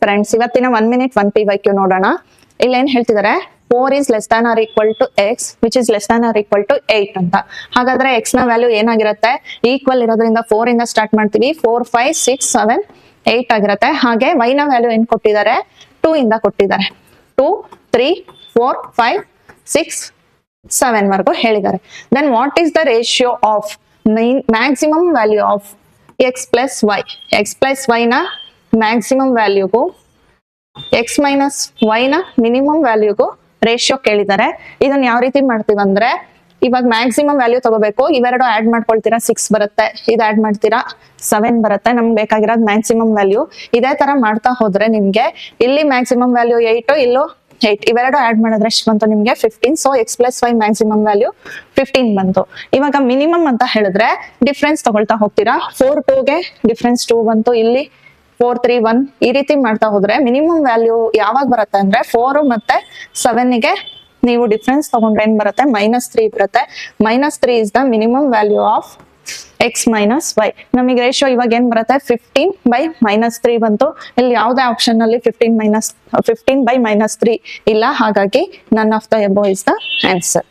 Friends, ಇವತ್ತಿನ 1 minute 1 PYQ ನೋಡೋಣ. ಇಲ್ಲಿ ಏನ್ ಹೇಳ್ತಿದ್ದಾರೆ, 4 is less than or equal to x which is less than or equal to 8 ಅಂತ. ಹಾಗಾದ್ರೆ x ನ ವ್ಯಾಲ್ಯೂ ಏನಾಗಿರುತ್ತೆ, ಈಕ್ವಲ್ ಇರೋದ್ರಿಂದ 4 ಇಂದ ಸ್ಟಾರ್ಟ್ ಮಾಡ್ತೀವಿ. 4 5 6 7 8 ಆಗಿರುತ್ತೆ. ಹಾಗೆ y ನ ವ್ಯಾಲ್ಯೂ ಏನ್ ಕೊಟ್ಟಿದ್ದಾರೆ, 2 ಇಂದ ಕೊಟ್ಟಿದ್ದಾರೆ. 2 3 4 5 6 7 ವರೆಗೂ ಹೇಳಿದ್ದಾರೆ. Then what is the ratio of maximum value of x plus y? x plus y ನ ಮ್ಯಾಕ್ಸಿಮಮ್ ವ್ಯಾಲ್ಯೂಗೂ x ಮೈನಸ್ y ನ ಮಿನಿಮಮ್ ವ್ಯಾಲ್ಯೂಗೂ ರೇಷಿಯೋ ಕೇಳಿದ್ದಾರೆ. ಇದನ್ನ ಯಾವ ರೀತಿ ಮಾಡ್ತೀವಿ ಅಂದ್ರೆ, ಇವಾಗ ಮ್ಯಾಕ್ಸಿಮಮ್ ವ್ಯಾಲ್ಯೂ ತಗೋಬೇಕು. ಇವೆರಡು ಆಡ್ ಮಾಡ್ಕೊಳ್ತೀರಾ, 6 ಬರುತ್ತೆ. ಇದು ಆಡ್ ಮಾಡ್ತೀರಾ, 7 ಬರುತ್ತೆ. ನಮ್ಗೆ ಬೇಕಾಗಿರೋದು ಮ್ಯಾಕ್ಸಿಮಮ್ ವ್ಯಾಲ್ಯೂ. ಇದೇ ತರ ಮಾಡ್ತಾ ಹೋದ್ರೆ ನಿಮ್ಗೆ ಇಲ್ಲಿ ಮ್ಯಾಕ್ಸಿಮಮ್ ವ್ಯಾಲ್ಯೂ 8, ಇಲ್ಲೂ 8, ಇವೆರಡು ಆಡ್ ಮಾಡಿದ್ರೆ ಎಷ್ಟು ಬಂತು ನಿಮ್ಗೆ 15. So x plus y maximum value 15 ಬಂತು. ಇವಾಗ ಮಿನಿಮಮ್ ಅಂತ ಹೇಳಿದ್ರೆ ಡಿಫ್ರೆನ್ಸ್ ತಗೊಳ್ತಾ ಹೋಗ್ತೀರಾ. 4 2 ಗೆ ಡಿಫ್ರೆನ್ಸ್ 2 ಬಂತು. ಇಲ್ಲಿ 4 3 1 ಈ ರೀತಿ ಮಾಡ್ತಾ ಹೋದ್ರೆ ಮಿನಿಮಮ್ ವ್ಯಾಲ್ಯೂ ಯಾವಾಗ ಬರುತ್ತೆ ಅಂದ್ರೆ 4 ಮತ್ತೆ 7 ಗೆ ನೀವು ಡಿಫ್ರೆನ್ಸ್ ತಗೊಂಡ್ರೆ ಏನ್ ಬರುತ್ತೆ, -3 ಬರುತ್ತೆ. -3 is the minimum value of x minus y. ನಮಗೆ ರೇಷಿಯೋ ಇವಾಗ ಏನ್ ಬರುತ್ತೆ, 15/-3 ಬಂತು. ಇಲ್ಲಿ ಯಾವುದೇ ಆಪ್ಷನ್ ಅಲ್ಲಿ 15/-3 ಇಲ್ಲ. ಹಾಗಾಗಿ none of the above is the answer.